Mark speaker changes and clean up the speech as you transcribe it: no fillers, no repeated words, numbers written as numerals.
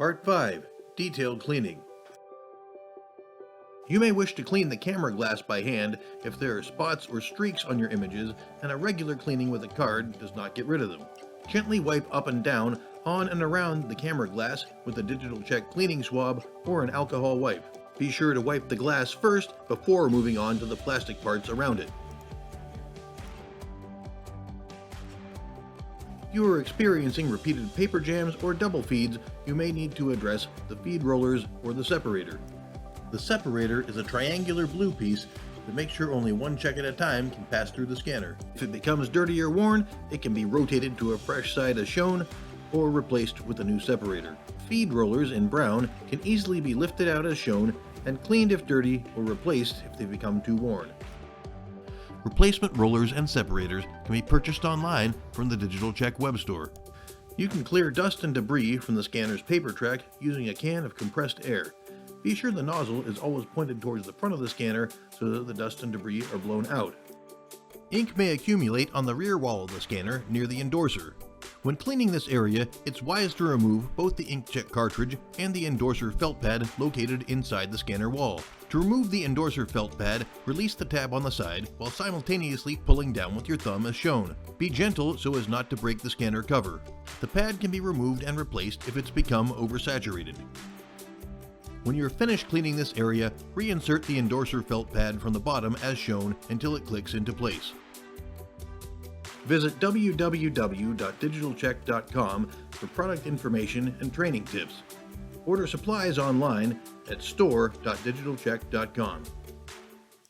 Speaker 1: Part 5. Detailed Cleaning. You may wish to clean the camera glass by hand if there are spots or streaks on your images and a regular cleaning with a card does not get rid of them. Gently wipe up and down, on and around the camera glass with a digital check cleaning swab or an alcohol wipe. Be sure to wipe the glass first before moving on to the plastic parts around it. If you are experiencing repeated paper jams or double feeds, you may need to address the feed rollers or the separator. The separator is a triangular blue piece that makes sure only one check at a time can pass through the scanner. If it becomes dirty or worn, it can be rotated to a fresh side as shown or replaced with a new separator. Feed rollers in brown can easily be lifted out as shown and cleaned if dirty or replaced if they become too worn. Replacement rollers and separators can be purchased online from the Digital Check web store. You can clear dust and debris from the scanner's paper track using a can of compressed air. Be sure the nozzle is always pointed towards the front of the scanner so that the dust and debris are blown out. Ink may accumulate on the rear wall of the scanner near the endorser. When cleaning this area, it's wise to remove both the inkjet cartridge and the endorser felt pad located inside the scanner wall. To remove the endorser felt pad, release the tab on the side while simultaneously pulling down with your thumb as shown. Be gentle so as not to break the scanner cover. The pad can be removed and replaced if it's become oversaturated. When you're finished cleaning this area, reinsert the endorser felt pad from the bottom as shown until it clicks into place. Visit www.digitalcheck.com for product information and training tips. Order supplies online at store.digitalcheck.com.